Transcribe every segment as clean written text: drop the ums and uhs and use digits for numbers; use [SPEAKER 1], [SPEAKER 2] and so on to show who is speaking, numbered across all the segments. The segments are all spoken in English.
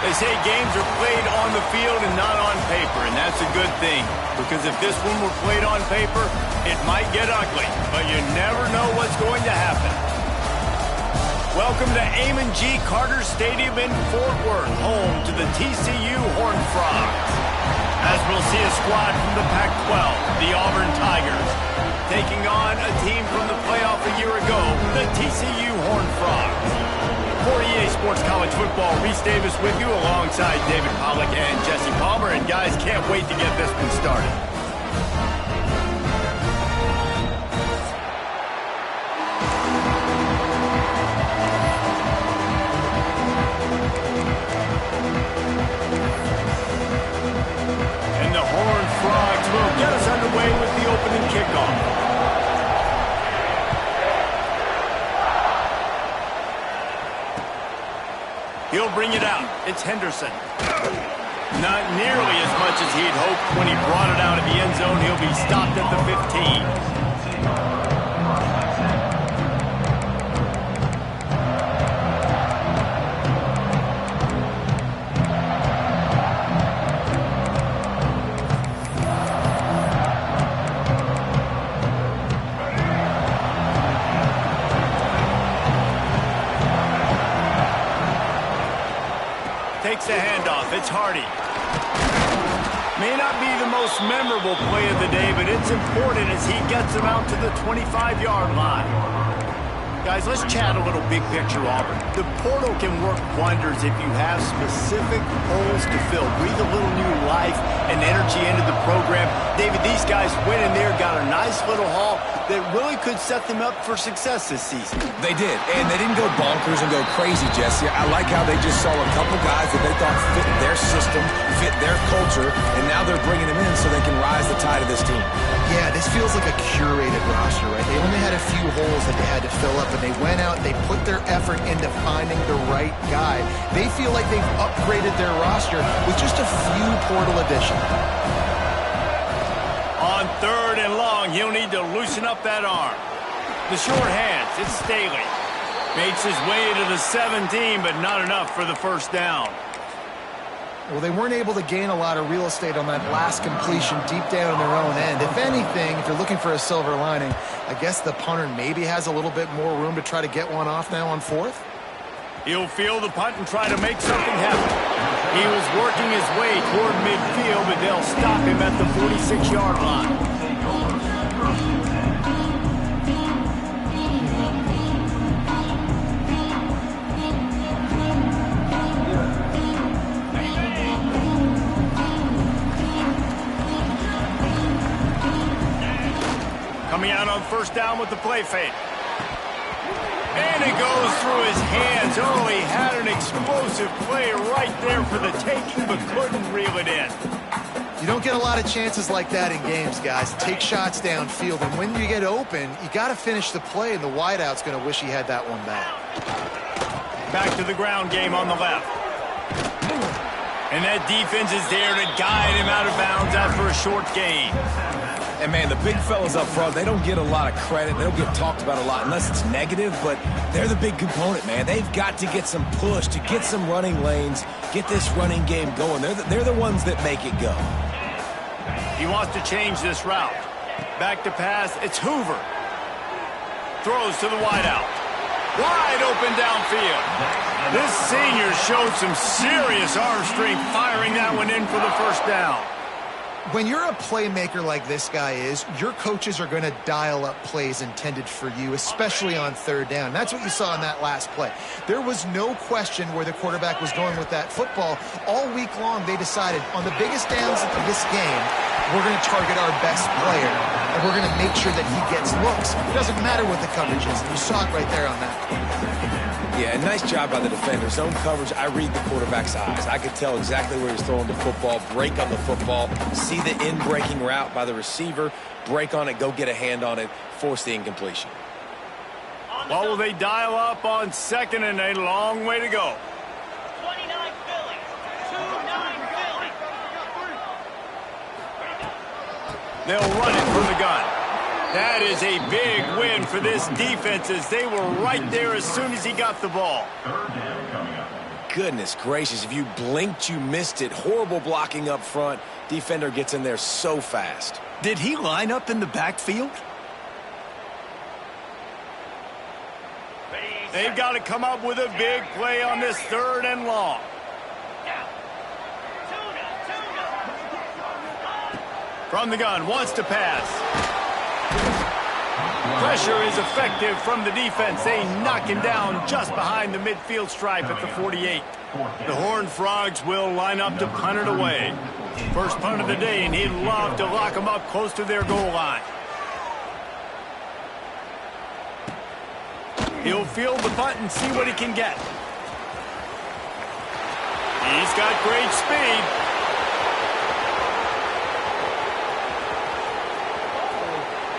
[SPEAKER 1] They say games are played on the field and not on paper, and that's a good thing. Because if this one were played on paper, it might get ugly, but you never know what's going to happen. Welcome to Ncaa Carter Stadium in Fort Worth, home to the TCU Horned Frogs. As we'll see a squad from the Pac-12, the Auburn Tigers, taking on a team from the playoff a year ago, the TCU Horned Frogs. For EA Sports College Football, Reese Davis with you alongside David Pollack and Jesse Palmer. And guys, can't wait to get this one started. And the Horned Frogs will get us underway with the opening kickoff. He'll bring it out. It's Henderson. Not nearly as much as he'd hoped. When he brought it out of the end zone, he'll be stopped at the 15. Takes the handoff. It's Hardy. May not be the most memorable play of the day, but it's important as he gets him out to the 25-yard line. Guys, let's chat a little big picture, Auburn. The portal can work wonders if you have specific holes to fill. Breathe a little new life and energy into the program. David, these guys went in there, got a nice little haul that really could set them up for success this season.
[SPEAKER 2] They did, and they didn't go bonkers and go crazy, Jesse. I like how they just saw a couple guys that they thought fit their system, fit their culture, and now they're bringing them in so they can rise the tide of this team.
[SPEAKER 3] Yeah, this feels like a curated roster, right? They only had a few holes that they had to fill up, and they went out, they put their effort into finding the right guy. They feel like they've upgraded their roster with just a few portal additions.
[SPEAKER 1] On 3rd and long, he'll need to loosen up that arm. The short hands, it's Staley. Makes his way to the 17, but not enough for the first down.
[SPEAKER 3] Well, they weren't able to gain a lot of real estate on that last completion deep down in their own end. If anything, if you're looking for a silver lining, I guess the punter maybe has a little bit more room to try to get one off now on 4th.
[SPEAKER 1] He'll field the punt and try to make something happen. He was working his way toward midfield, but they'll stop him at the 46-yard line. Coming out on 1st down with the play fake. And it goes through his hands. Oh, he had an explosive play right there for the taking, but couldn't reel it in.
[SPEAKER 3] You don't get a lot of chances like that in games, guys. Take shots downfield, and when you get open, you got to finish the play, and the wideout's going to wish he had that one back.
[SPEAKER 1] Back to the ground game on the left. And that defense is there to guide him out of bounds after a short gain.
[SPEAKER 2] And, man, the big fellas up front, they don't get a lot of credit. They don't get talked about a lot unless it's negative, but they're the big component, man. They've got to get some push, to get some running lanes, get this running game going. They're the ones that make it go.
[SPEAKER 1] He wants to change this route. Back to pass, it's Hoover. Throws to the wideout. Wide open downfield. This senior showed some serious arm strength firing that one in for the first down.
[SPEAKER 3] When you're a playmaker like this guy is, your coaches are going to dial up plays intended for you, especially on 3rd down. That's what you saw in that last play. There was no question where the quarterback was going with that football. All week long, they decided on the biggest downs of this game, we're going to target our best player, and we're going to make sure that he gets looks. It doesn't matter what the coverage is. You saw it right there on that.
[SPEAKER 2] Yeah, and nice job by the defender. Zone coverage, I read the quarterback's eyes. I could tell exactly where he's throwing the football, break on the football, see the in-breaking route by the receiver, break on it, go get a hand on it, force the incompletion.
[SPEAKER 1] What will they dial up on 2nd and a long way to go?
[SPEAKER 4] 29 Philly. 2-9 Philly.
[SPEAKER 1] They'll run it from the gun. That is a big win for this defense as they were right there as soon as he got the ball.
[SPEAKER 2] goodness gracious. If you blinked, you missed it. Horrible blocking up front. Defender gets in there so fast.
[SPEAKER 5] Did he line up in the backfield?
[SPEAKER 1] They've got to come up with a big play on this 3rd and long. From the gun, wants to pass. Pressure is effective from the defense. They knock him down just behind the midfield stripe at the 48. The Horned Frogs will line up to punt it away. First punt of the day, and he'd love to lock them up close to their goal line. He'll field the punt and see what he can get. He's got great speed.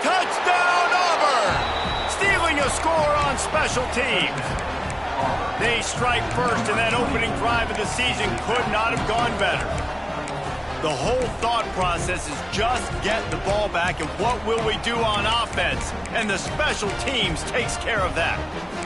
[SPEAKER 1] Touchdown, Auburn! Stealing a score on special teams. They strike first, and that opening drive of the season could not have gone better. The whole thought process is just get the ball back, and what will we do on offense? And the special teams takes care of that.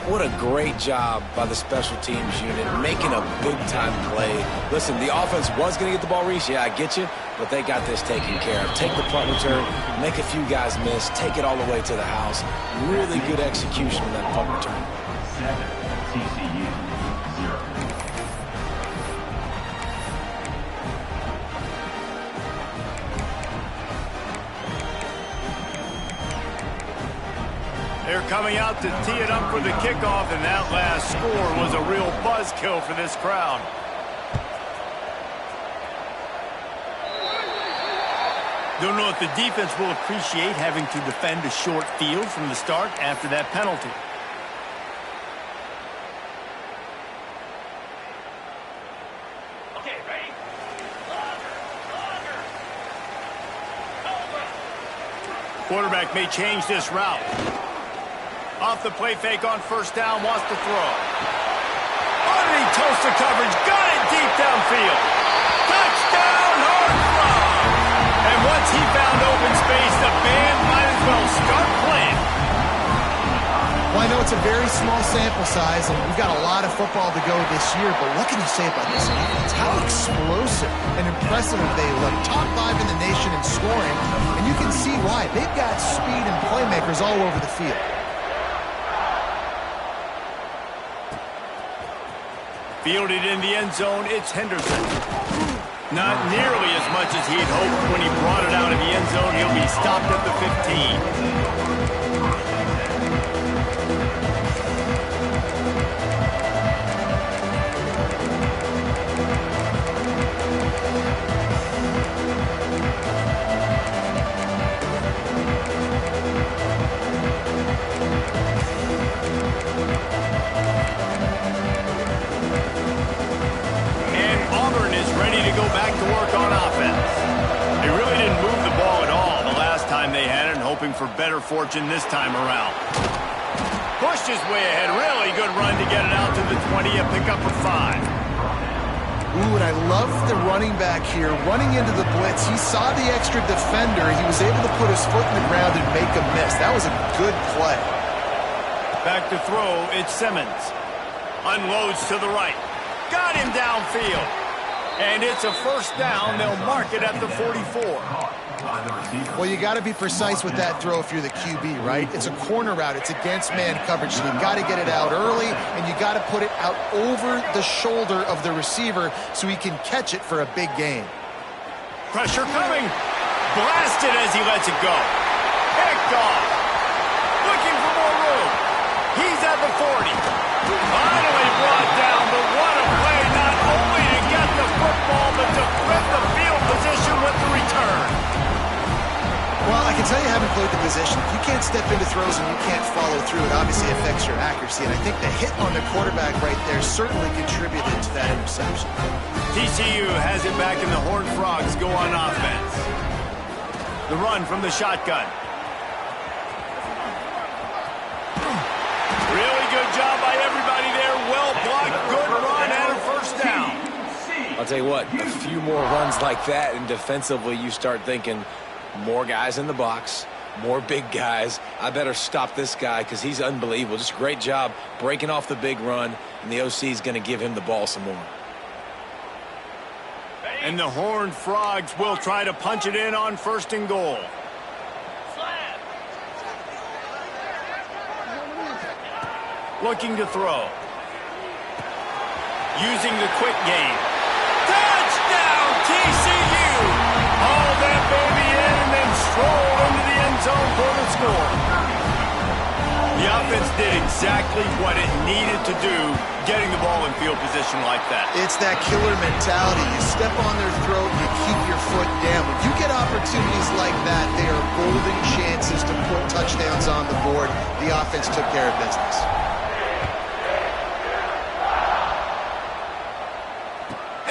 [SPEAKER 2] What a great job by the special teams unit, making a big-time play. Listen, the offense was going to get the ball, Reese. Yeah, I get you, but they got this taken care of. Take the punt return, make a few guys miss, take it all the way to the house. Really good execution on that punt return.
[SPEAKER 6] 7, TCU, 0.
[SPEAKER 1] They're coming out to tee it up for the kickoff, and that last score was a real buzzkill for this crowd. Don't know if the defense will appreciate having to defend a short field from the start after that penalty.
[SPEAKER 4] Okay, ready? Longer. Over.
[SPEAKER 1] Quarterback may change this route. Off the play fake on first down, wants to throw. Underneath toaster coverage, got it deep downfield. Touchdown, Horned Frogs! And once he found open space, the band might as well start playing.
[SPEAKER 3] Well, I know it's a very small sample size, and we've got a lot of football to go this year, but what can you say about this offense? How explosive and impressive they look. Top 5 in the nation in scoring, and you can see why. They've got speed and playmakers all over the field.
[SPEAKER 1] Fielded in the end zone, it's Henderson. Not nearly as much as he'd hoped when he brought it out of the end zone. He'll be stopped at the 15. Go back to work on offense. They really didn't move the ball at all the last time they had it, and hoping for better fortune this time around. Pushed his way ahead. Really good run to get it out to the 20, a pickup of 5.
[SPEAKER 3] Ooh, and I love the running back here. Running into the blitz, he saw the extra defender. He was able to put his foot in the ground and make a miss. That was a good play.
[SPEAKER 1] Back to throw, it's Simmons. Unloads to the right. Got him downfield. And it's a first down. They'll mark it at the 44.
[SPEAKER 3] Well, you got to be precise with that throw if you're the QB, right? It's a corner route. It's against man coverage. So you got to get it out early, and you got to put it out over the shoulder of the receiver so he can catch it for a big gain.
[SPEAKER 1] Pressure coming. Blasted as he lets it go. Picked off. Looking for more room. He's at the 40. Finally brought down, but what a play, not only to get the football, but to flip the field position with the return.
[SPEAKER 3] Well, I can tell you haven't played the position. If you can't step into throws and you can't follow through, it obviously affects your accuracy. And I think the hit on the quarterback right there certainly contributed to that interception.
[SPEAKER 1] TCU has it back, and the Horned Frogs go on offense. The run from the shotgun. Really good job by everybody there. Well blocked, good run, and a first down.
[SPEAKER 2] I'll tell you what, a few more runs like that, and defensively you start thinking more guys in the box, More big guys. I better stop this guy because he's unbelievable. Just a great job breaking off the big run, and the OC is going to give him the ball some more.
[SPEAKER 1] And the Horned Frogs will try to punch it in on 1st and goal. Looking to throw. Using the quick game. Touchdown, TCU! Haul that baby in and then stroll into the end zone for the score. The offense did exactly what it needed to do, getting the ball in field position like that.
[SPEAKER 3] It's that killer mentality. You step on their throat, you keep your foot down. When you get opportunities like that, they are golden chances to put touchdowns on the board. The offense took care of business.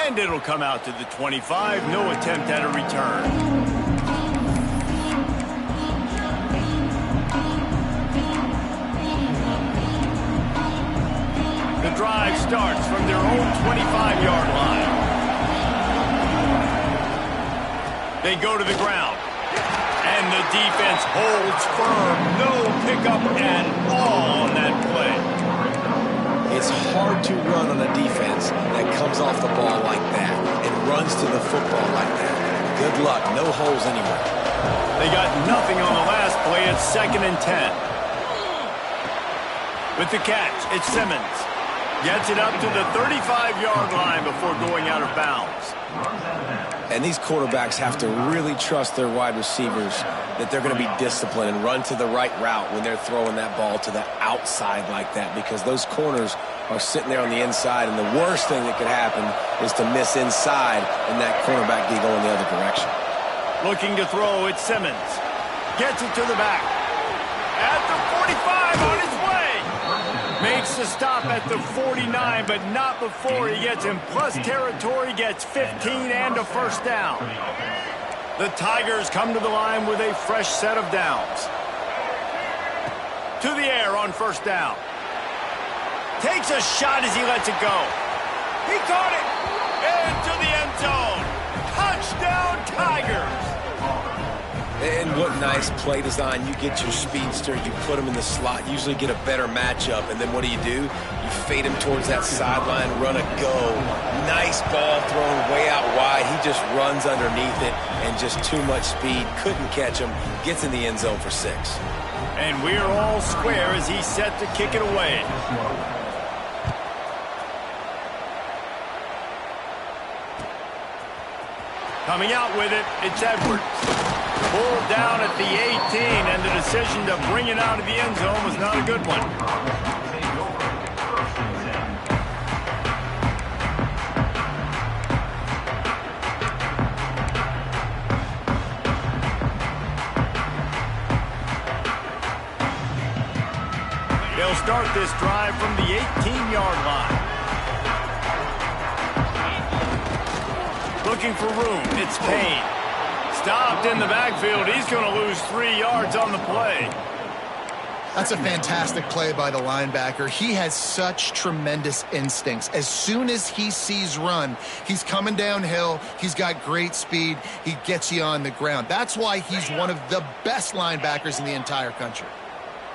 [SPEAKER 1] And it'll come out to the 25. No attempt at a return. The drive starts from their own 25-yard line. They go to the ground. And the defense holds firm. No pickup at all on that play.
[SPEAKER 2] It's hard to run on a defense that comes off the ball like that and runs to the football like that. Good luck. No holes anywhere.
[SPEAKER 1] They got nothing on the last play. It's 2nd and 10. With the catch, it's Simmons. Gets it up to the 35-yard line before going out of bounds.
[SPEAKER 2] And these quarterbacks have to really trust their wide receivers that they're going to be disciplined and run to the right route when they're throwing that ball to the outside like that, because those corners are sitting there on the inside, and the worst thing that could happen is to miss inside and that cornerback be going the other direction.
[SPEAKER 1] Looking to throw, it's Simmons. Gets it to the back. At the 45, on his way. Makes the stop at the 49, but not before he gets in plus territory, gets 15 and a 1st down. The Tigers come to the line with a fresh set of downs. To the air on 1st down. Takes a shot as he lets it go. He caught it. Into the end zone. Touchdown, Tigers.
[SPEAKER 2] And what nice play design. You get your speedster, you put him in the slot, usually get a better matchup, and then what do? You fade him towards that sideline, run a go. Nice ball thrown way out wide. He just runs underneath it, and just too much speed. Couldn't catch him. Gets in the end zone for 6.
[SPEAKER 1] And we're all square as he's set to kick it away. Coming out with it, it's Edwards. Pulled down at the 18, and the decision to bring it out of the end zone was not a good one. They'll start this drive from the 18-yard line. Looking for room, it's Payne. Stopped in the backfield. He's going to lose 3 yards on the play.
[SPEAKER 3] That's a fantastic play by the linebacker. He has such tremendous instincts. As soon as he sees run, he's coming downhill. He's got great speed. He gets you on the ground. That's why he's one of the best linebackers in the entire country.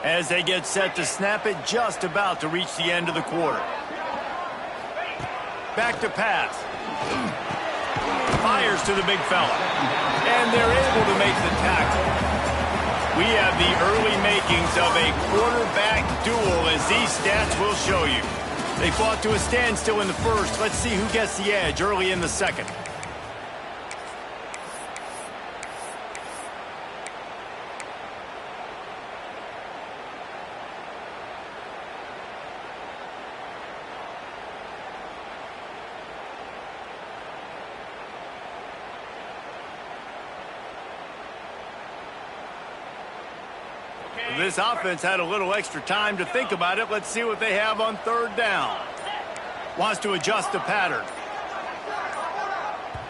[SPEAKER 1] As they get set to snap it, just about to reach the end of the quarter. Back to pass. Fires to the big fella. And they're able to make the tackle. We have the early makings of a quarterback duel, as these stats will show you. They fought to a standstill in the first. Let's see who gets the edge early in the second. This offense had a little extra time to think about it. Let's see what they have on 3rd down. Wants to adjust the pattern.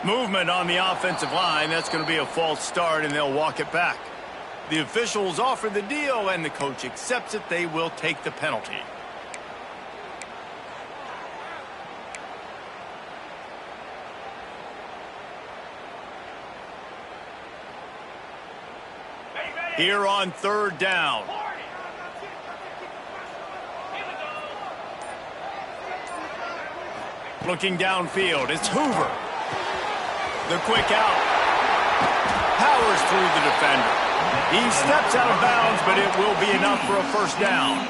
[SPEAKER 1] Movement on the offensive line. That's going to be a false start, and they'll walk it back. The officials offer the deal, and the coach accepts it. They will take the penalty. Here on third down. Looking downfield, it's Hoover. The quick out. Powers through the defender. He steps out of bounds, but it will be enough for a first down.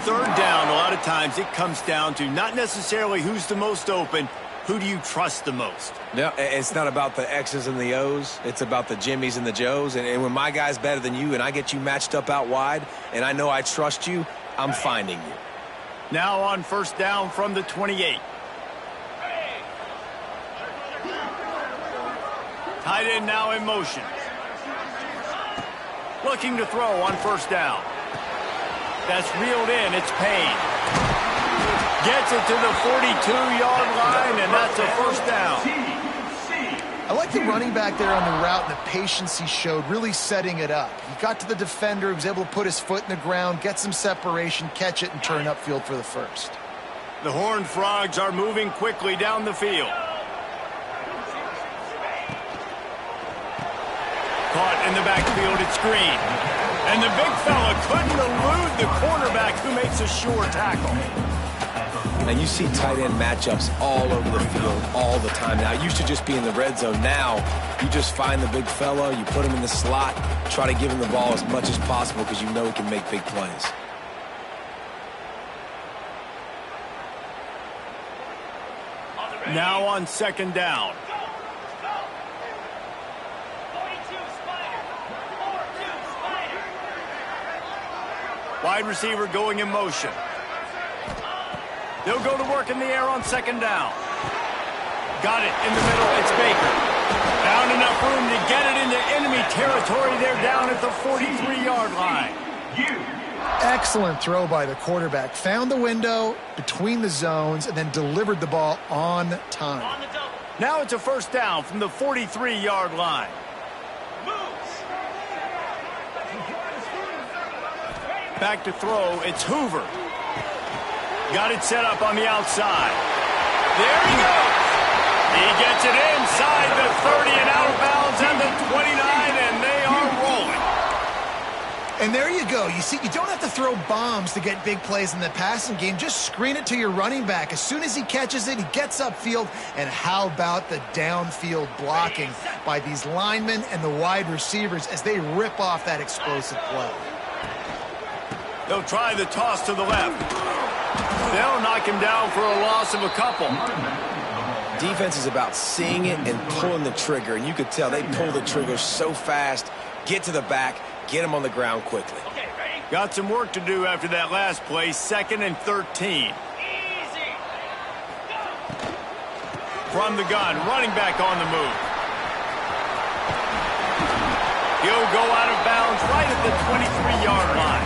[SPEAKER 1] Third down, a lot of times it comes down to not necessarily who's the most open, who do you trust the most?
[SPEAKER 2] Yeah, it's not about the X's and the O's. It's about the Jimmys and the Joes. And when my guy's better than you and I get you matched up out wide and I know I trust you, I'm finding you.
[SPEAKER 1] Now on first down from the 28. Tight end now in motion. Looking to throw on first down. That's reeled in. It's Payne. Gets it to the 42-yard line, and that's a first down.
[SPEAKER 3] I like the running back there on the route and the patience he showed, really setting it up. He got to the defender, he was able to put his foot in the ground, get some separation, catch it, and turn upfield for the first.
[SPEAKER 1] The Horned Frogs are moving quickly down the field. Caught in the backfield, it's Green. And the big fella couldn't elude the quarterback who makes a sure tackle.
[SPEAKER 2] And you see tight end matchups all over the field all the time now. It used to just be in the red zone. Now you just find the big fella, you put him in the slot, try to give him the ball as much as possible because you know he can make big plays.
[SPEAKER 1] Now on second down. Wide receiver going in motion. They'll go to work in the air on second down. Got it in the middle. It's Baker. Found enough room to get it into enemy territory. They're down at the 43-yard line.
[SPEAKER 3] Excellent throw by the quarterback. Found the window between the zones and then delivered the ball on time.
[SPEAKER 1] Now it's a first down from the 43-yard line. Back to throw. It's Hoover. Got it set up on the outside. There he goes. He gets it inside the 30 and out of bounds at the 29, and they are rolling.
[SPEAKER 3] And there you go. You see, you don't have to throw bombs to get big plays in the passing game. Just screen it to your running back. As soon as he catches it, he gets upfield. And how about the downfield blocking by these linemen and the wide receivers as they rip off that explosive play?
[SPEAKER 1] They'll try the toss to the left. They'll knock him down for a loss of a couple.
[SPEAKER 2] Defense is about seeing it and pulling the trigger. And you could tell they pull the trigger so fast, get to the back, get him on the ground quickly.
[SPEAKER 1] Got some work to do after that last play. 2nd and 13. From the gun, running back on the move. He'll go out of bounds right at the 23-yard line.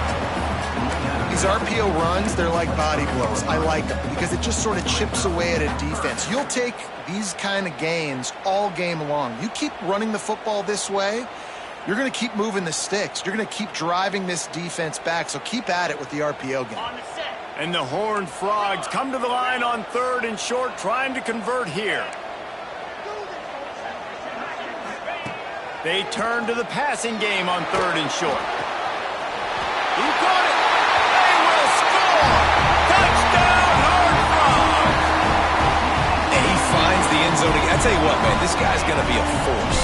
[SPEAKER 3] These RPO runs, they're like body blows. I like them because it just sort of chips away at a defense. You'll take these kind of gains all game long. You keep running the football this way, you're going to keep moving the sticks. You're going to keep driving this defense back, so keep at it with the RPO game.
[SPEAKER 1] And the Horned Frogs come to the line on 3rd and short, trying to convert here. They turn to the passing game on 3rd and short. He caught it. They will score. Touchdown, Horned Frogs.
[SPEAKER 2] And he finds the end zone again. I tell you what, man, this guy's going to be a force.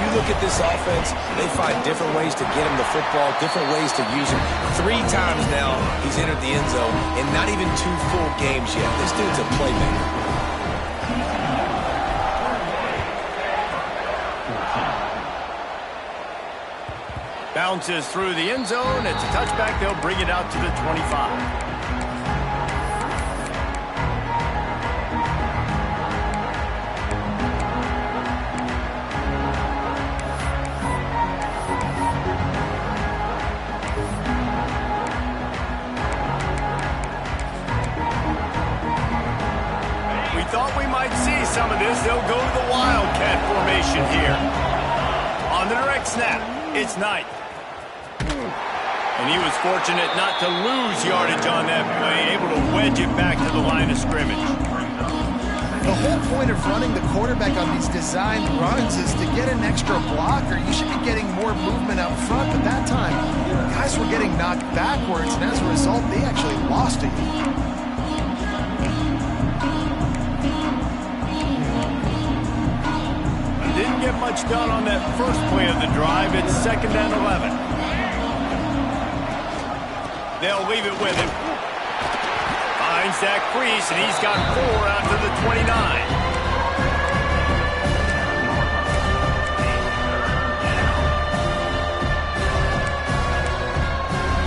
[SPEAKER 2] You look at this offense, they find different ways to get him the football, different ways to use him. 3 times now he's entered the end zone, and not even 2 full games yet. This dude's a playmaker.
[SPEAKER 1] Bounces through the end zone. It's a touchback. They'll bring it out to the 25. We thought we might see some of this. They'll go to the Wildcat formation here. On the direct snap, it's Knight. And he was fortunate not to lose yardage on that play, able to wedge it back to the line of scrimmage.
[SPEAKER 3] The whole point of running the quarterback on these designed runs is to get an extra blocker. You should be getting more movement up front, but that time, guys were getting knocked backwards, and as a result, they actually lost a unit.
[SPEAKER 1] Didn't get much done on that first play of the drive. It's 2nd and 11. They'll leave it with him. Finds that crease, and he's got 4 out to the 29.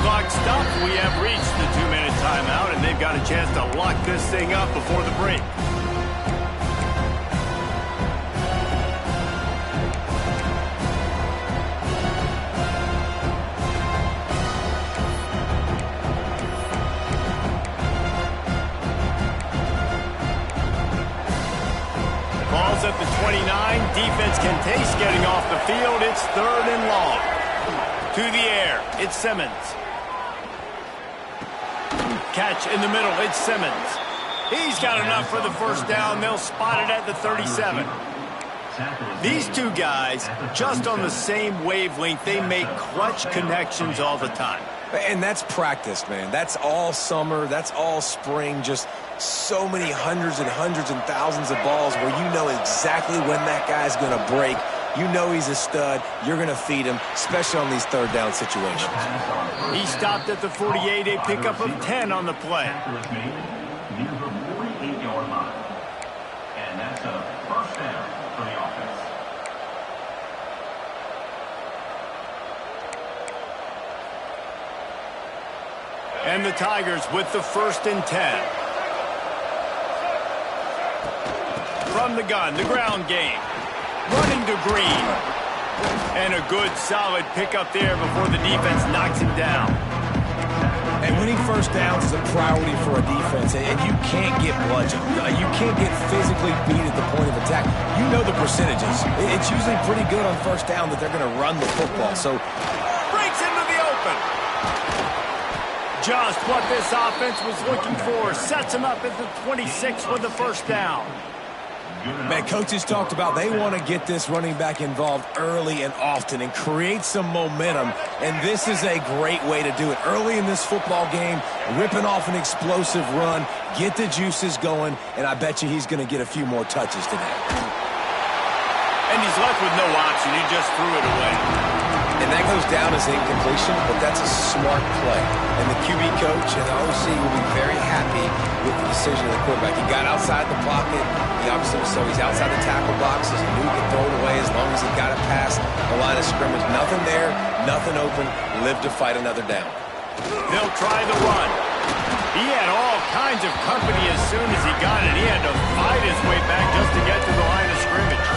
[SPEAKER 1] Clock stopped. We have reached the 2-minute timeout, and they've got a chance to lock this thing up before the break. Ball's at the 29. Defense can taste getting off the field. It's 3rd and long. To the air. It's Simmons. Catch in the middle. It's Simmons. He's got enough for the first down. They'll spot it at the 37. These two guys, just on the same wavelength, they make clutch connections all the time.
[SPEAKER 2] And that's practice, man. That's all summer. That's all spring. Just so many hundreds and thousands of balls where you know exactly when that guy's going to break. You know he's a stud. You're going to feed him, especially on these 3rd down situations.
[SPEAKER 1] He stopped at the 48, a pickup of 10 on the play.
[SPEAKER 6] Near the 48-yard line. And that's a first down for the offense.
[SPEAKER 1] And the Tigers with the 1st and 10. From the gun, the ground game. Running to Green. And a good, solid pickup there before the defense knocks him down.
[SPEAKER 2] And winning first downs is a priority for a defense, and you can't get bludgeoned. You can't get physically beat at the point of attack. You know the percentages. It's usually pretty good on first down that they're going to run the football. So
[SPEAKER 1] breaks into the open. Just what this offense was looking for. Sets him up at the 26 with the first down.
[SPEAKER 2] Man, coaches talked about they want to get this running back involved early and often and create some momentum, and this is a great way to do it. Early in this football game, ripping off an explosive run, get the juices going, and I bet you he's going to get a few more touches today.
[SPEAKER 1] And he's left with no option. He just threw it away.
[SPEAKER 2] And that goes down as incompletion, but that's a smart play. And the QB coach and the OC will be very happy with the decision of the quarterback. He got outside the pocket. He obviously so he's outside the tackle boxes. He knew he could throw it away as long as he got it past the line of scrimmage. Nothing there, nothing open. Live to fight another down.
[SPEAKER 1] They'll try the run. He had all kinds of company as soon as he got it. He had to fight his way back just to get to the line of scrimmage.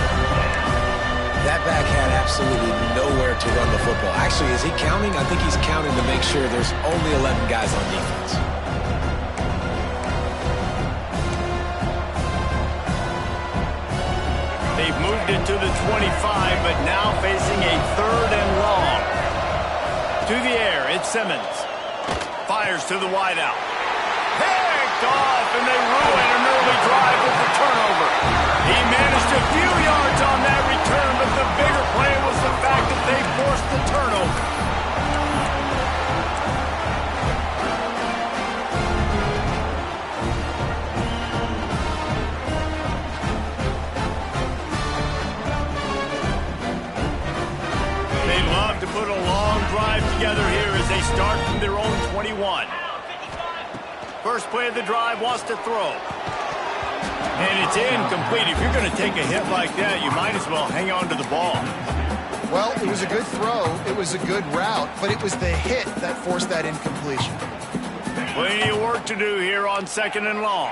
[SPEAKER 2] That back had absolutely nowhere to run the football. Actually, is he counting? I think he's counting to make sure there's only 11 guys on defense.
[SPEAKER 1] They've moved it to the 25, but now facing a 3rd and long. To the air, it's Simmons. Fires to the wideout. Picked off, and they ruin an early drive with the turnover. He managed a few yards on that return, but the bigger play was the fact that they forced the turnover. They love to put a long drive together here as they start from their own 21. First play of the drive, wants to throw. And it's incomplete. If you're going to take a hit like that, you might as well hang on to the ball.
[SPEAKER 3] Well, it was a good throw. It was a good route, but it was the hit that forced that incompletion.
[SPEAKER 1] Plenty of work to do here on 2nd and long.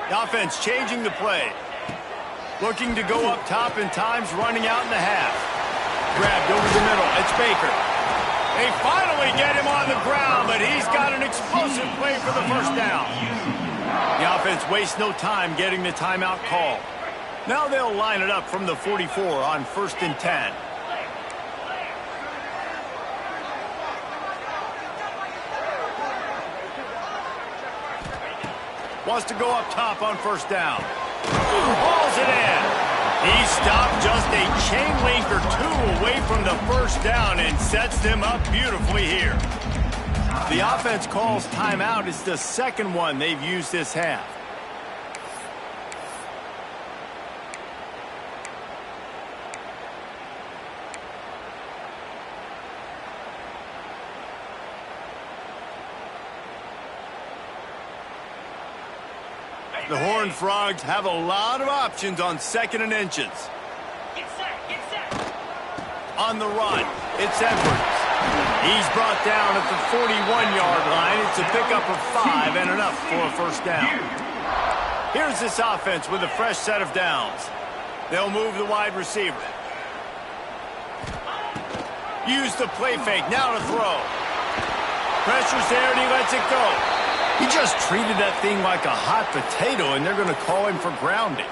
[SPEAKER 1] The offense changing the play. Looking to go up top and times running out in the half. Grabbed over the middle. It's Baker. They finally get him on the ground, but he's got an explosive play for the first down. The offense wastes no time getting the timeout call. Now they'll line it up from the 44 on 1st and 10. Wants to go up top on first down. Hauls it in. He stopped just a chain link or two away from the first down and sets them up beautifully here. The offense calls timeout. It's the second one they've used this half. The Horned Frogs have a lot of options on 2nd and inches.
[SPEAKER 4] Get set, get set.
[SPEAKER 1] On the run, it's Edwards. He's brought down at the 41-yard line. It's a pickup of 5 and enough for a first down. Here's this offense with a fresh set of downs. They'll move the wide receiver. Use the play fake, now to throw. Pressure's there and he lets it go. He just treated that thing like a hot potato, and they're going to call him for grounding.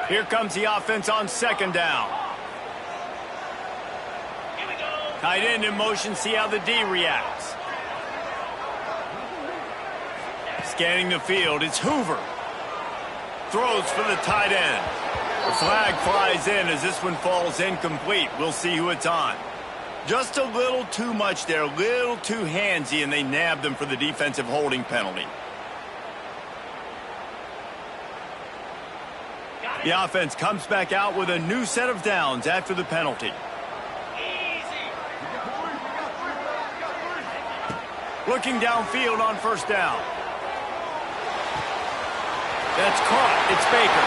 [SPEAKER 1] Here comes the offense on 2nd down.
[SPEAKER 4] Here we go.
[SPEAKER 1] Tight end in motion, see how the D reacts. Scanning the field, it's Hoover. Throws for the tight end. The flag flies in as this one falls incomplete. We'll see who it's on. Just a little too much there, a little too handsy, and they nabbed them for the defensive holding penalty. The offense comes back out with a new set of downs after the penalty.
[SPEAKER 4] Easy.
[SPEAKER 1] Looking downfield on first down. That's caught. It's Baker.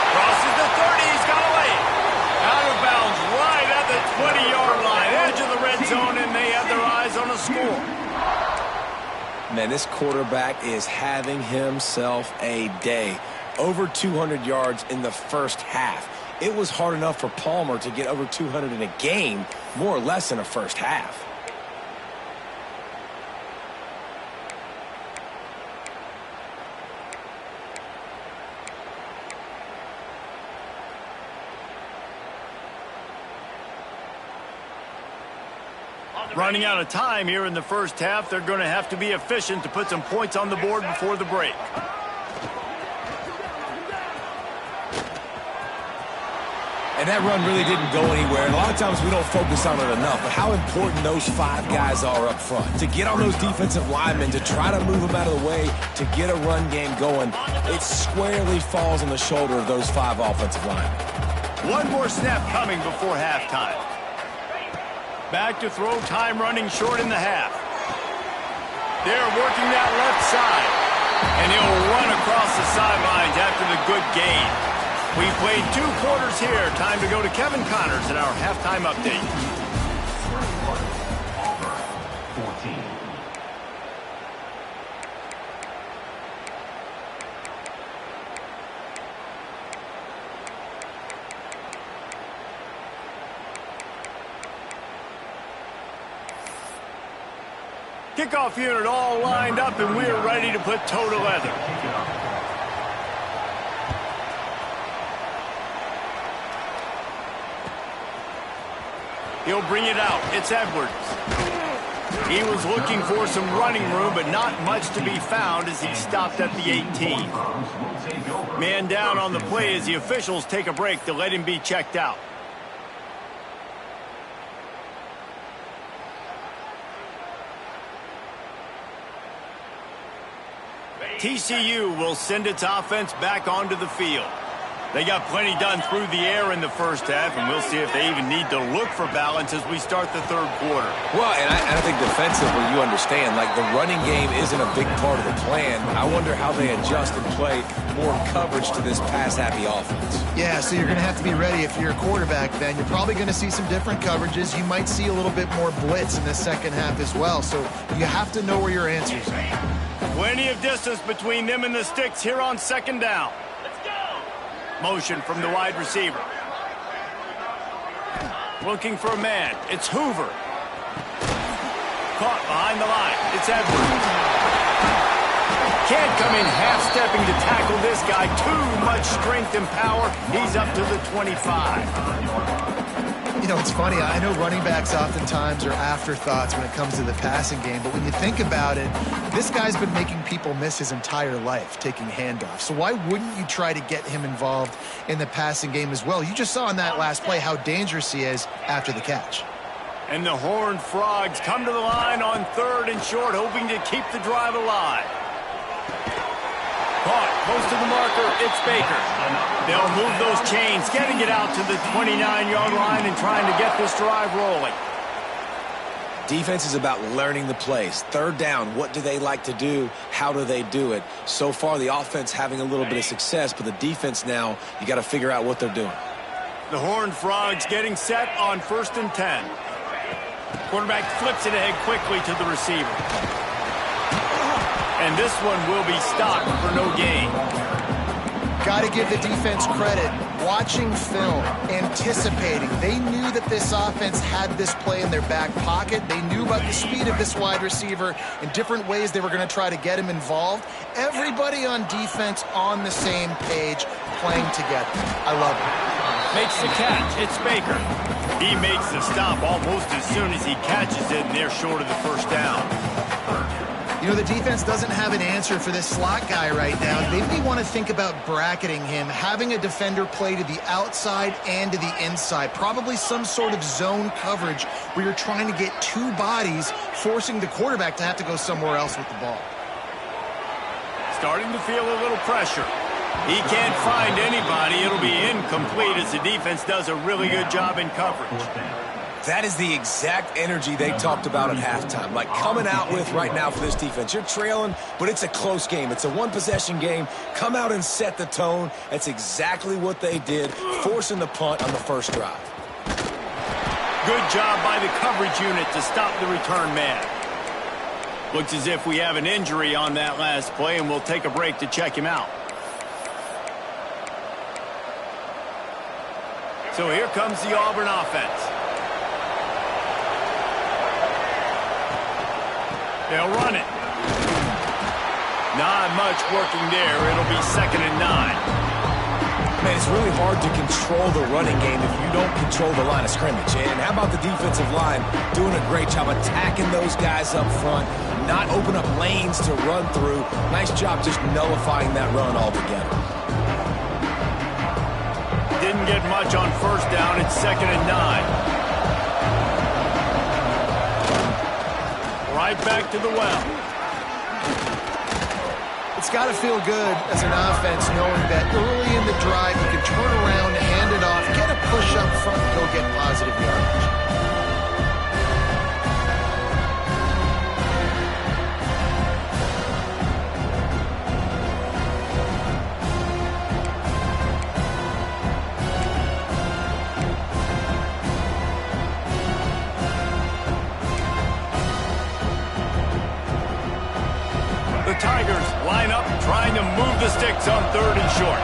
[SPEAKER 1] Crosses the 30. He's got away. Out of bounds right at the 20-yard line. Edge of the red zone, and they have their eyes on a score.
[SPEAKER 2] Man, this quarterback is having himself a day. Over 200 yards in the first half. It was hard enough for Palmer to get over 200 in a game, more or less in a first half.
[SPEAKER 1] Running out of time here in the first half. They're going to have to be efficient to put some points on the board before the break.
[SPEAKER 2] And that run really didn't go anywhere. And a lot of times we don't focus on it enough, but how important those 5 guys are up front. To get on those defensive linemen, to try to move them out of the way, to get a run game going, it squarely falls on the shoulder of those 5 offensive linemen.
[SPEAKER 1] One more snap coming before halftime. Back to throw, time running short in the half. They're working that left side. And he'll run across the sidelines after the good gain. We played 2 quarters here. Time to go to Kevin Connors in our halftime update.
[SPEAKER 6] 14.
[SPEAKER 1] Kickoff unit all lined up, and we're ready to put toe to leather. He'll bring it out. It's Edwards. He was looking for some running room, but not much to be found as he stopped at the 18. Man down on the play as the officials take a break to let him be checked out. TCU will send its offense back onto the field. They got plenty done through the air in the first half, and we'll see if they even need to look for balance as we start the third quarter.
[SPEAKER 2] Well, and I think defensively, you understand, like the running game isn't a big part of the plan. I wonder how they adjust and play more coverage to this pass-happy offense.
[SPEAKER 3] Yeah, so you're going to have to be ready if you're a quarterback then. You're probably going to see some different coverages. You might see a little bit more blitz in the second half as well, so you have to know where your answers are.
[SPEAKER 1] Plenty of distance between them and the sticks here on second down.
[SPEAKER 4] Let's go.
[SPEAKER 1] Motion from the wide receiver. Looking for a man. It's Hoover. Caught behind the line. It's Edwards. Can't come in half-stepping to tackle this guy. Too much strength and power. He's up to the 25.
[SPEAKER 3] You know, it's funny. I know running backs oftentimes are afterthoughts when it comes to the passing game, but when you think about it, this guy's been making people miss his entire life taking handoffs. So why wouldn't you try to get him involved in the passing game as well? You just saw in that last play how dangerous he is after the catch.
[SPEAKER 1] And the Horned Frogs come to the line on 3rd and short, hoping to keep the drive alive. Caught close to the marker, it's Baker. They'll move those chains, getting it out to the 29-yard line and trying to get this drive rolling.
[SPEAKER 2] Defense is about learning the plays. 3rd down, what do they like to do? How do they do it? So far, the offense having a little bit of success, but the defense now, you got to figure out what they're doing.
[SPEAKER 1] The Horned Frogs getting set on 1st and 10. Quarterback flips it ahead quickly to the receiver. And this one will be stopped for no gain.
[SPEAKER 3] Got to give the defense credit. Watching film, anticipating. They knew that this offense had this play in their back pocket. They knew about the speed of this wide receiver and different ways they were going to try to get him involved. Everybody on defense on the same page, playing together. I love it.
[SPEAKER 1] Makes the catch. It's Baker. He makes the stop almost as soon as he catches it, and they're short of the 1st down.
[SPEAKER 3] You know, the defense doesn't have an answer for this slot guy right now. They may want to think about bracketing him, having a defender play to the outside and to the inside. Probably some sort of zone coverage where you're trying to get 2 bodies, forcing the quarterback to have to go somewhere else with the ball.
[SPEAKER 1] Starting to feel a little pressure. He can't find anybody. It'll be incomplete as the defense does a really good job in coverage.
[SPEAKER 2] That is the exact energy they talked about at halftime. Like coming out with right now for this defense. You're trailing, but it's a close game. It's a one-possession game. Come out and set the tone. That's exactly what they did, forcing the punt on the 1st drive.
[SPEAKER 1] Good job by the coverage unit to stop the return man. Looks as if we have an injury on that last play, and we'll take a break to check him out. So here comes the Auburn offense. They'll run it. Not much working there. It'll be 2nd and 9.
[SPEAKER 2] Man, it's really hard to control the running game if you don't control the line of scrimmage. And how about the defensive line doing a great job attacking those guys up front, not open up lanes to run through. Nice job just nullifying that run altogether.
[SPEAKER 1] Didn't get much on 1st down. It's 2nd and 9. Right back to the well.
[SPEAKER 3] It's got to feel good as an offense knowing that early in the drive you can turn around, hand it off, get a push up front, and go get positive yardage.
[SPEAKER 1] Tigers line up trying to move the sticks on 3rd and short.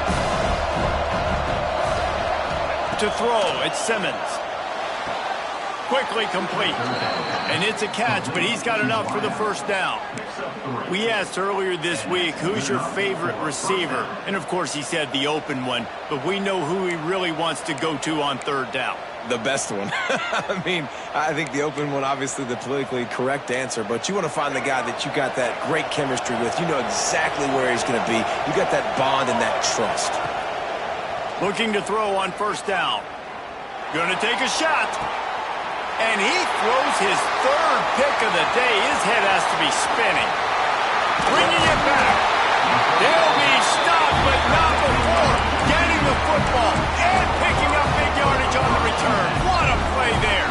[SPEAKER 1] To throw, it's Simmons. Quickly complete. And it's a catch, but he's got enough for the 1st down. We asked earlier this week, who's your favorite receiver? And of course he said the open one, but we know who he really wants to go to on 3rd down.
[SPEAKER 2] The best one. I mean, I think the open one, obviously the politically correct answer, but you want to find the guy that you got that great chemistry with. You know exactly where he's going to be. You got that bond and that trust.
[SPEAKER 1] Looking to throw on 1st down. Going to take a shot. And he throws his 3rd pick of the day. His head has to be spinning. Bringing it back. They'll be stopped, but not before getting the football and picking up big yardage on the return. What a play there.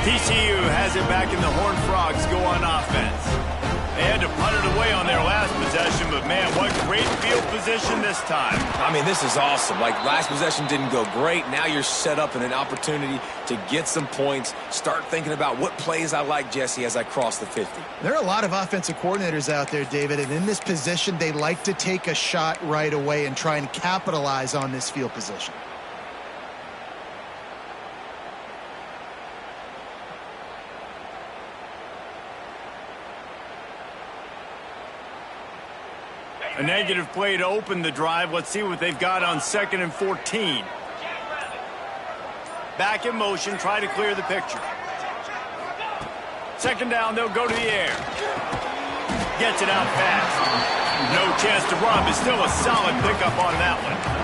[SPEAKER 1] TCU has it back, and the Horned Frogs go on offense. They had to punt it away on their last possession, but man, what great field position this time.
[SPEAKER 2] I mean, this is awesome. Like, last possession didn't go great. Now you're set up in an opportunity to get some points. Start thinking about what plays I like, Jesse, as I cross the 50.
[SPEAKER 3] There are a lot of offensive coordinators out there, David, and in this position, they like to take a shot right away and try and capitalize on this field position.
[SPEAKER 1] A negative play to open the drive. Let's see what they've got on 2nd and 14. Back in motion, try to clear the picture. 2nd down, they'll go to the air. Gets it out fast. No chance to run, but still a solid pickup on that one.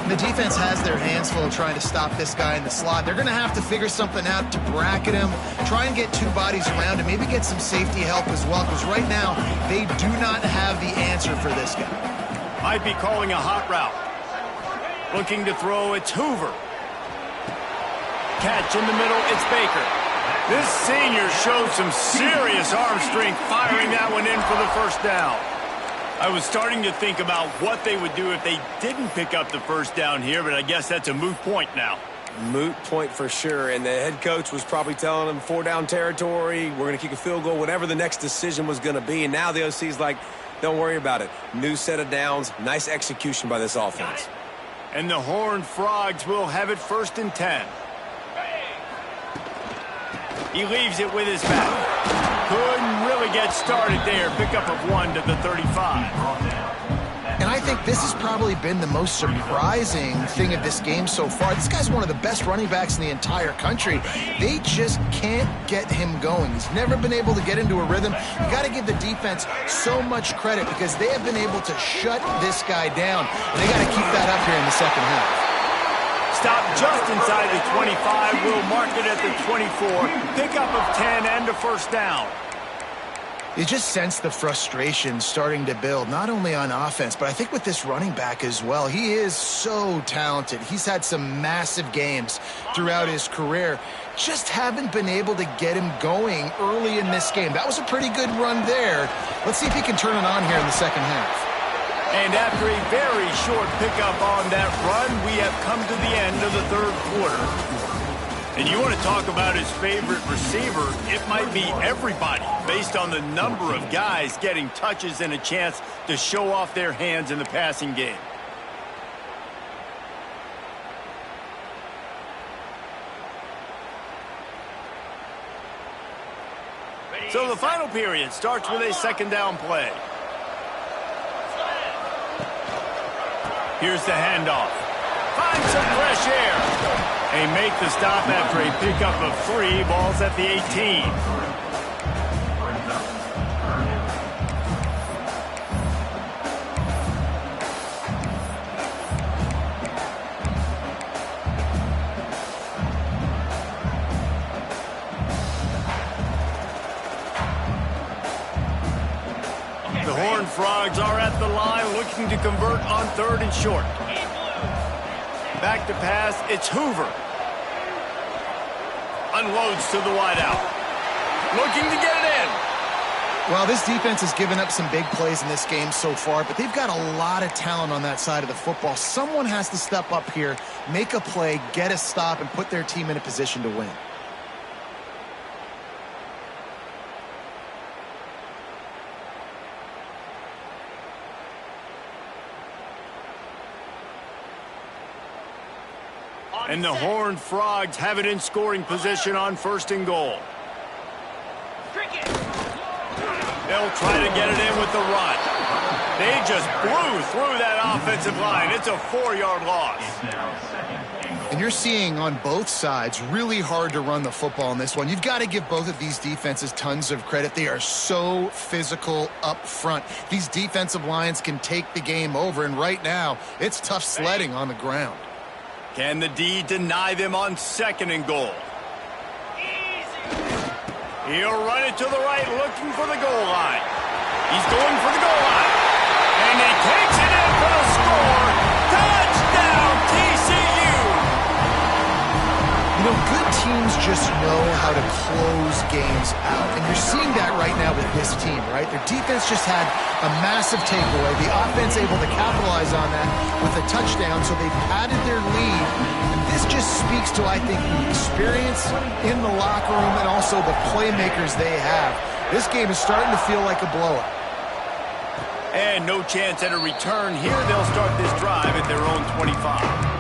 [SPEAKER 3] The defense has their hands full trying to stop this guy in the slot. They're going to have to figure something out to bracket him, try and get 2 bodies around him, maybe get some safety help as well, because right now they do not have the answer for this guy.
[SPEAKER 1] Might be calling a hot route. Looking to throw, it's Hoover. Catch in the middle, it's Baker. This senior showed some serious arm strength firing that one in for the 1st down. I was starting to think about what they would do if they didn't pick up the 1st down here, but I guess that's a moot point now.
[SPEAKER 2] Moot point for sure, and the head coach was probably telling them 4-down territory, we're going to kick a field goal, whatever the next decision was going to be, and now the OC's like, don't worry about it. New set of downs, nice execution by this offense.
[SPEAKER 1] And the Horned Frogs will have it 1st and 10. He leaves it with his back. Couldn't really get started there. Pickup of 1 to the 35.
[SPEAKER 3] And I think this has probably been the most surprising thing of this game so far. This guy's one of the best running backs in the entire country. They just can't get him going. He's never been able to get into a rhythm. You got to give the defense so much credit because they have been able to shut this guy down. And they got to keep that up here in the 2nd half.
[SPEAKER 1] Stop just inside the 25. We'll mark it at the 24. Pickup of 10 and a 1st down.
[SPEAKER 3] You just sense the frustration starting to build, not only on offense, but I think with this running back as well. He is so talented. He's had some massive games throughout his career. Just haven't been able to get him going early in this game. That was a pretty good run there. Let's see if he can turn it on here in the 2nd half.
[SPEAKER 1] And after a very short pickup on that run, we have come to the end of the 3rd quarter. And you want to talk about his favorite receiver, it might be everybody, based on the number of guys getting touches and a chance to show off their hands in the passing game. So the final period starts with a 2nd down play. Here's the handoff. Find some fresh air. They make the stop after a pickup of 3. Ball's at the 18. The Horned Frogs are at the line looking to convert on 3rd and short. Back to pass, it's Hoover. Unloads to the wideout. Looking to get it in.
[SPEAKER 3] Well, this defense has given up some big plays in this game so far, but they've got a lot of talent on that side of the football. Someone has to step up here, make a play, get a stop, and put their team in a position to win.
[SPEAKER 1] And the Horned Frogs have it in scoring position on 1st and goal. They'll try to get it in with the run. They just blew through that offensive line. It's a 4-yard loss.
[SPEAKER 3] And you're seeing on both sides really hard to run the football in this one. You've got to give both of these defenses tons of credit. They are so physical up front. These defensive lines can take the game over, and right now it's tough sledding on the ground.
[SPEAKER 1] Can the D deny them on 2nd and goal? He'll run it to the right, looking for the goal line. He's going for the goal line. And he takes it in for the score. Touchdown, TCU!
[SPEAKER 3] You know, good teams just know how to close games out. And you're seeing that right now with this team, right? Their defense just had a massive takeaway. The offense able to capitalize on that with a touchdown, so they've padded their lead. And this just speaks to, I think, the experience in the locker room and also the playmakers they have. This game is starting to feel like a blowout.
[SPEAKER 1] And no chance at a return here. They'll start this drive at their own 25.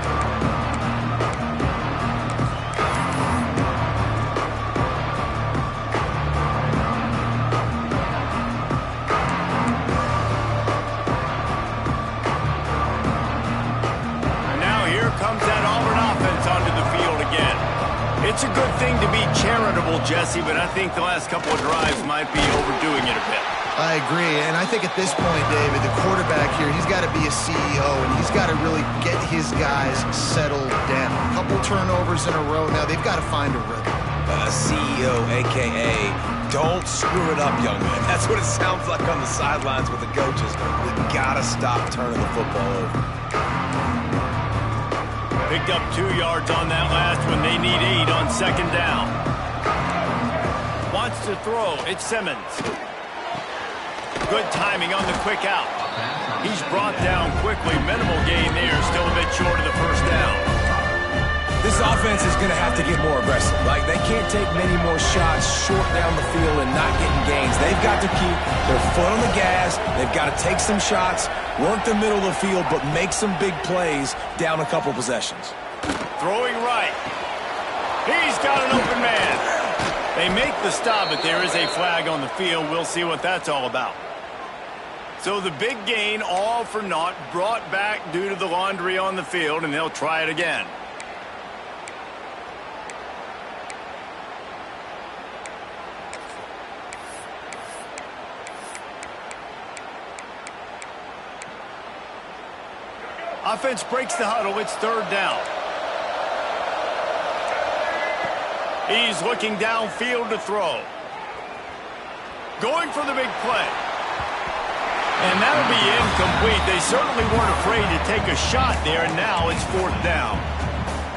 [SPEAKER 1] charitable, Jesse, but I think the last couple of drives might be overdoing it a bit.
[SPEAKER 3] I agree, and I think at this point, David, the quarterback here, he's got to be a CEO, and he's got to really get his guys settled down. A couple turnovers in a row now. They've got to find a rhythm.
[SPEAKER 2] CEO, a.k.a. don't screw it up, young man. That's what it sounds like on the sidelines with the coaches. You got to stop turning the football over.
[SPEAKER 1] Picked up 2 yards on that last one. They need 8 on second down. Wants to throw. It's Simmons. Good timing on the quick out. He's brought down quickly. Minimal gain there. Still a bit short of the first down.
[SPEAKER 2] This offense is going to have to get more aggressive. Like, they can't take many more shots short down the field and not getting gains. They've got to keep their foot on the gas. They've got to take some shots, work the middle of the field, but make some big plays down a couple possessions.
[SPEAKER 1] Throwing right. He's got an open man. They make the stop, but there is a flag on the field. We'll see what that's all about. So the big gain, all for naught, brought back due to the laundry on the field, and they'll try it again. Offense breaks the huddle. It's third down. He's looking downfield to throw. Going for the big play. And that'll be incomplete. They certainly weren't afraid to take a shot there, and now it's fourth down.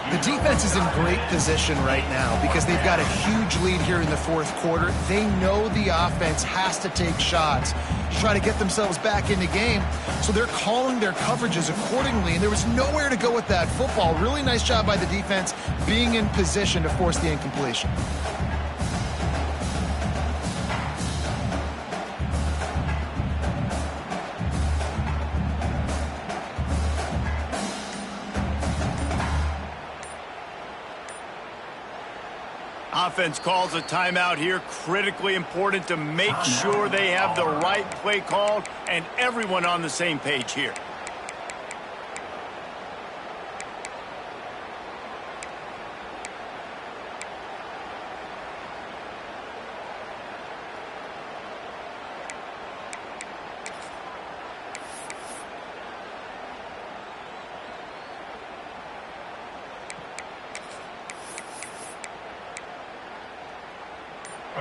[SPEAKER 3] The defense is in great position right now because they've got a huge lead here in the fourth quarter. They know the offense has to take shots to try to get themselves back in the game, so they're calling their coverages accordingly, and there was nowhere to go with that football. Really nice job by the defense being in position to force the incompletion.
[SPEAKER 1] Offense calls a timeout here. Critically important to make sure they have the right play called and everyone on the same page here.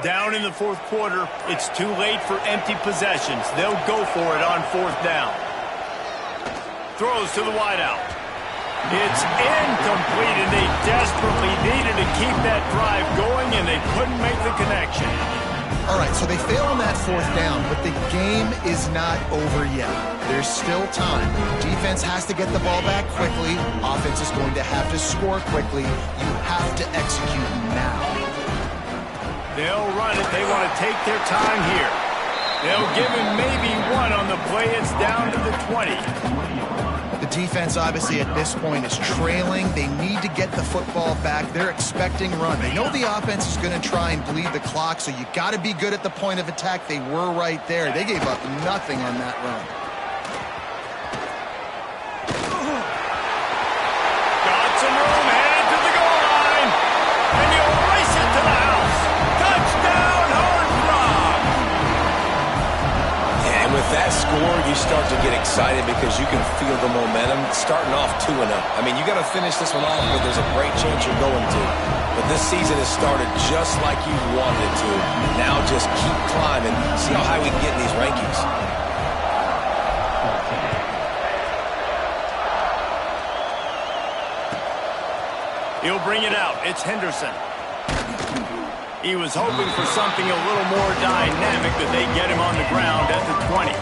[SPEAKER 1] Down in the fourth quarter, it's too late for empty possessions. They'll go for it on fourth down. Throws to the wideout. It's incomplete, and they desperately needed to keep that drive going, and they couldn't make the connection.
[SPEAKER 3] All right, so they fail on that fourth down, but the game is not over yet. There's still time. Defense has to get the ball back quickly. Offense is going to have to score quickly. You have to execute now.
[SPEAKER 1] They'll run it. They want to take their time here. They'll give him maybe one on the play. It's down to the 20.
[SPEAKER 3] The defense, obviously, at this point is trailing. They need to get the football back. They're expecting run. They know the offense is going to try and bleed the clock, so you got to be good at the point of attack. They were right there. They gave up nothing on that run.
[SPEAKER 1] Got some room, headed to the goal line. And you'll race it to the house. Touchdown, Horned Frog.
[SPEAKER 2] Yeah, and with that score, you start to get excited because you can feel the momentum starting off 2-0. I mean, you got to finish this one off, but there's a great chance you're going to. But this season has started just like you wanted it to. Now just keep climbing. See how high we can get in these rankings.
[SPEAKER 1] He'll bring it out. It's Henderson. He was hoping for something a little more dynamic, but they get him on the ground at the 20.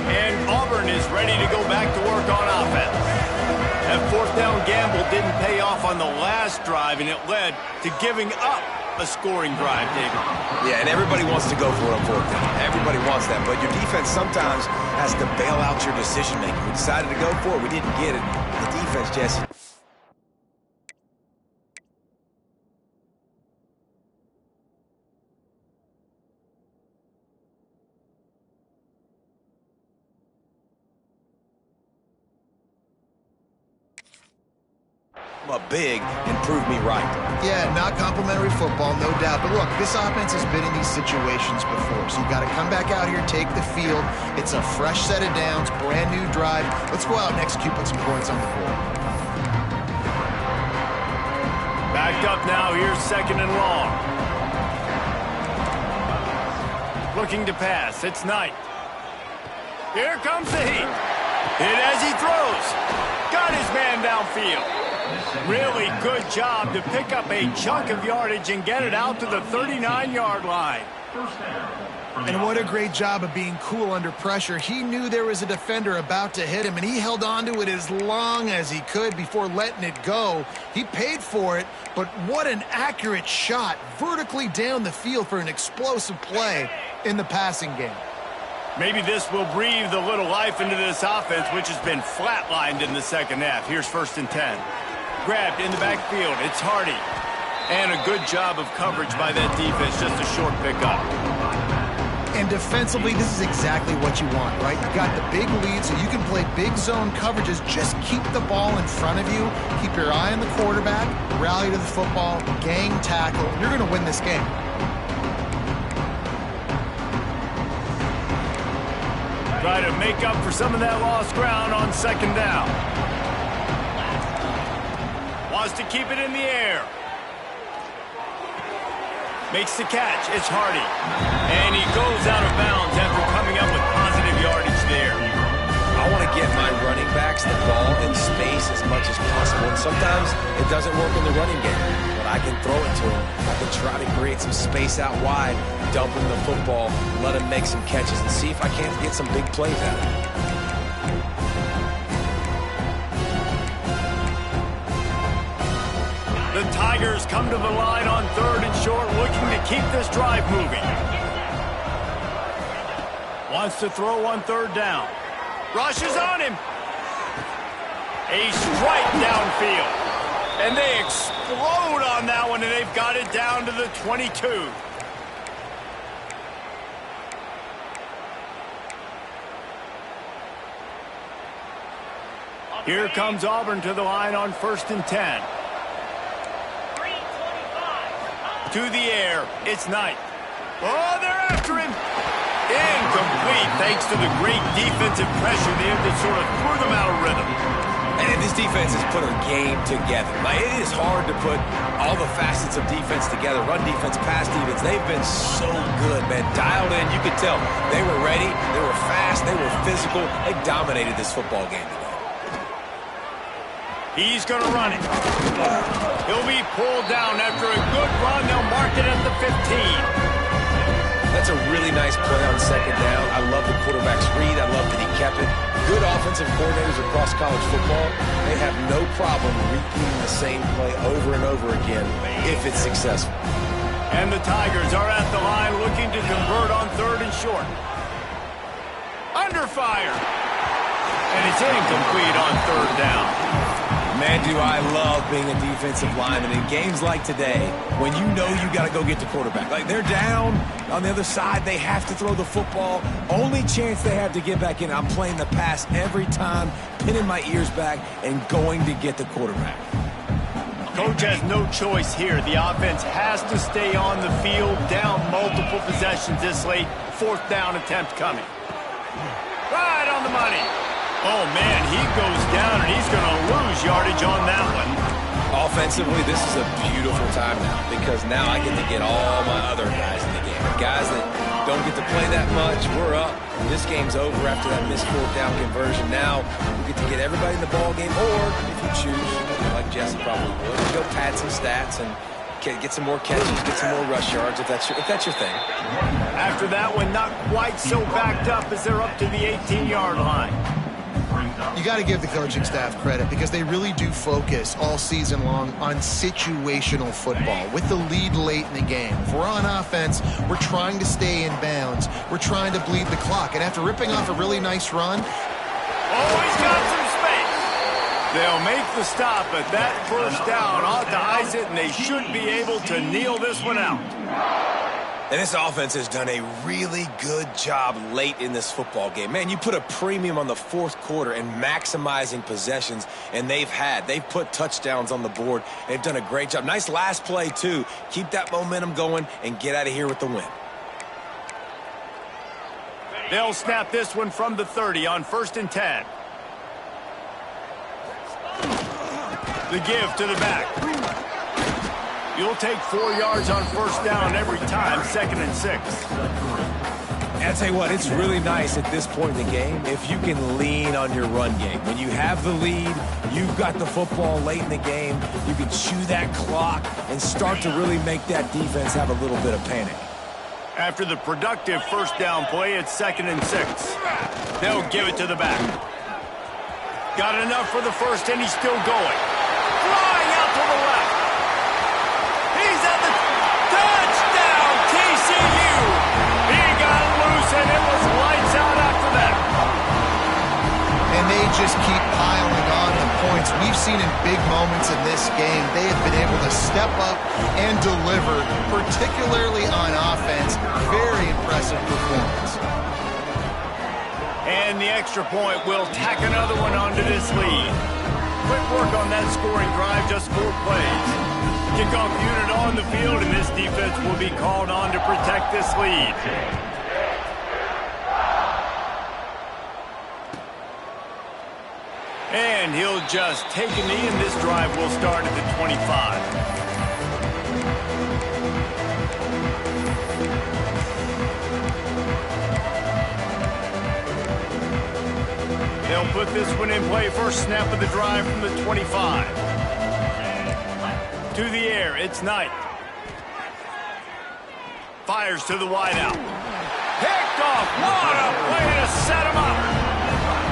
[SPEAKER 1] And Auburn is ready to go back to work on offense. That fourth down gamble didn't pay off on the last drive, and it led to giving up a scoring drive, David.
[SPEAKER 2] Yeah, and everybody wants to go for it on fourth down. Everybody wants that, but your defense sometimes has to bail out your decision-making. We decided to go for it. We didn't get it. The defense, Jesse. up big and prove me right.
[SPEAKER 3] Yeah, not complimentary football, no doubt. But look, this offense has been in these situations before, so you got to come back out here, take the field. It's a fresh set of downs, brand new drive. Let's go out and execute, put some points on the board.
[SPEAKER 1] Backed up now, here's 2nd and long. Looking to pass, it's Knight. Here comes the heat. Hit as he throws. Got his man downfield. Really good job to pick up a chunk of yardage and get it out to the 39-yard line.
[SPEAKER 3] And what a great job of being cool under pressure. He knew there was a defender about to hit him, and he held on to it as long as he could before letting it go. He paid for it, but what an accurate shot vertically down the field for an explosive play in the passing game.
[SPEAKER 1] Maybe this will breathe a little life into this offense, which has been flatlined in the second half. Here's 1st and 10. Grabbed in the backfield. It's Hardy. And a good job of coverage by that defense. Just a short pickup.
[SPEAKER 3] And defensively, this is exactly what you want, right? You got the big lead, so you can play big zone coverages. Just keep the ball in front of you. Keep your eye on the quarterback. Rally to the football. Gang tackle. You're going to win this game.
[SPEAKER 1] Try to make up for some of that lost ground on 2nd down. Wants to keep it in the air. Makes the catch. It's Hardy. And he goes out of bounds after coming up with positive yardage there.
[SPEAKER 2] I want to get my running backs the ball in space as much as possible. And sometimes it doesn't work in the running game, but I can throw it to him. I can try to create some space out wide, dump him the football, let him make some catches, and see if I can't get some big plays out of him.
[SPEAKER 1] The Tigers come to the line on 3rd and short, looking to keep this drive moving. Wants to throw on 3rd down. Rushes on him. A strike downfield. And they explode on that one, and they've got it down to the 22. Here comes Auburn to the line on 1st and 10. To the air, it's Knight. Oh, they're after him. Incomplete, thanks to the great defensive pressure there that sort of threw them out of rhythm.
[SPEAKER 2] And this defense has put a game together. Like, it is hard to put all the facets of defense together. Run defense, pass defense. They've been so good, man. Dialed in, you could tell. They were ready. They were fast. They were physical. They dominated this football game today.
[SPEAKER 1] He's going to run it. He'll be pulled down after a good run. They'll mark it at the 15.
[SPEAKER 2] That's a really nice play on 2nd down. I love the quarterback's read. I love that he kept it. Good offensive coordinators across college football, they have no problem repeating the same play over and over again if it's successful.
[SPEAKER 1] And the Tigers are at the line looking to convert on 3rd and short. Under fire. And it's incomplete on 3rd down.
[SPEAKER 2] Man, do I love being a defensive lineman in games like today when you know you got to go get the quarterback. Like, they're down on the other side. They have to throw the football. Only chance they have to get back in. I'm playing the pass every time, pinning my ears back, and going to get the quarterback.
[SPEAKER 1] Coach has no choice here. The offense has to stay on the field, down multiple possessions this late. 4th down attempt coming. Right on the money. Oh, man, he goes down, and he's going to lose yardage on that one.
[SPEAKER 2] Offensively, this is a beautiful time now because now I get to get all my other guys in the game. Guys that don't get to play that much, we're up. This game's over after that missed 4th down conversion. Now we get to get everybody in the ball game, or if you choose, like Jesse probably would, go pad some stats and get some more catches, get some more rush yards if that's your thing.
[SPEAKER 1] After that one, not quite so backed up as they're up to the 18-yard line.
[SPEAKER 3] You got to give the coaching staff credit because they really do focus all season long on situational football with the lead late in the game. If we're on offense, we're trying to stay in bounds. We're trying to bleed the clock. And after ripping off a really nice run...
[SPEAKER 1] Oh, he's got some space. They'll make the stop, but that 1st down ought to ice it, and they should be able to kneel this one out.
[SPEAKER 2] And this offense has done a really good job late in this football game. Man, you put a premium on the fourth quarter and maximizing possessions, and they've put touchdowns on the board. They've done a great job. Nice last play, too. Keep that momentum going and get out of here with the win.
[SPEAKER 1] They'll snap this one from the 30 on 1st and 10. The give to the back. You'll take 4 yards on 1st down every time, 2nd and 6.
[SPEAKER 2] And I'll tell you what, it's really nice at this point in the game if you can lean on your run game. When you have the lead, you've got the football late in the game, you can chew that clock and start to really make that defense have a little bit of panic.
[SPEAKER 1] After the productive 1st down play, it's 2nd and 6. They'll give it to the back. Got enough for the 1st, and he's still going. Flying out to the left. He's at the touchdown, TCU. He got loose, and it was lights out after that.
[SPEAKER 3] And they just keep piling on the points. We've seen in big moments in this game, they have been able to step up and deliver, particularly on offense. Very impressive performance.
[SPEAKER 1] And the extra point will tack another one onto this lead. Quick work on that scoring drive, just 4 plays. Kickoff unit on the field, and this defense will be called on to protect this lead. And he'll just take a knee, and this drive will start at the 25. They'll put this one in play. First snap of the drive from the 25. To the air, it's Knight. Fires to the wideout. Picked off. What a play to set him up.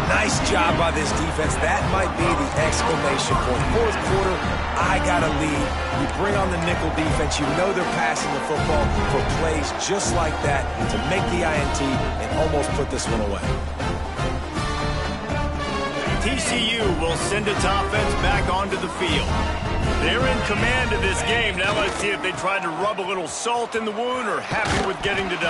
[SPEAKER 2] Nice job by this defense. That might be the exclamation point. Fourth quarter, I got a lead. You bring on the nickel defense. You know they're passing the football for plays just like that to make the INT and almost put this one away.
[SPEAKER 1] TCU will send its offense back onto the field. They're in command of this game. Now let's see if they tried to rub a little salt in the wound or happy with getting the W.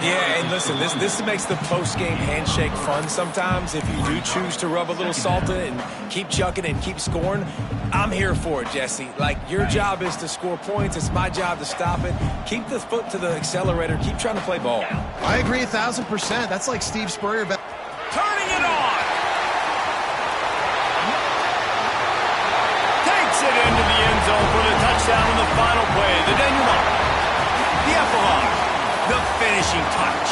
[SPEAKER 2] Yeah, and listen, this makes the post-game handshake fun sometimes. If you do choose to rub a little salt in it and keep chucking and keep scoring, I'm here for it, Jesse. Like, your job is to score points. It's my job to stop it. Keep the foot to the accelerator. Keep trying to play ball.
[SPEAKER 3] I agree 1,000%. That's like Steve Spurrier.
[SPEAKER 1] Turning it on. It into the end zone for the touchdown on the final play. The denouement, the epilogue, the finishing touch.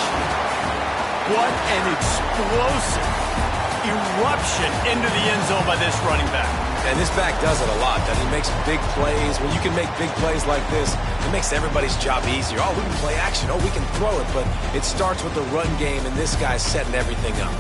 [SPEAKER 1] What an explosive eruption into the end zone by this running back.
[SPEAKER 2] And this back does it a lot. He makes big plays. When you can make big plays like this, it makes everybody's job easier. Oh, we can play action. Oh, we can throw it. But it starts with the run game, and this guy's setting everything up.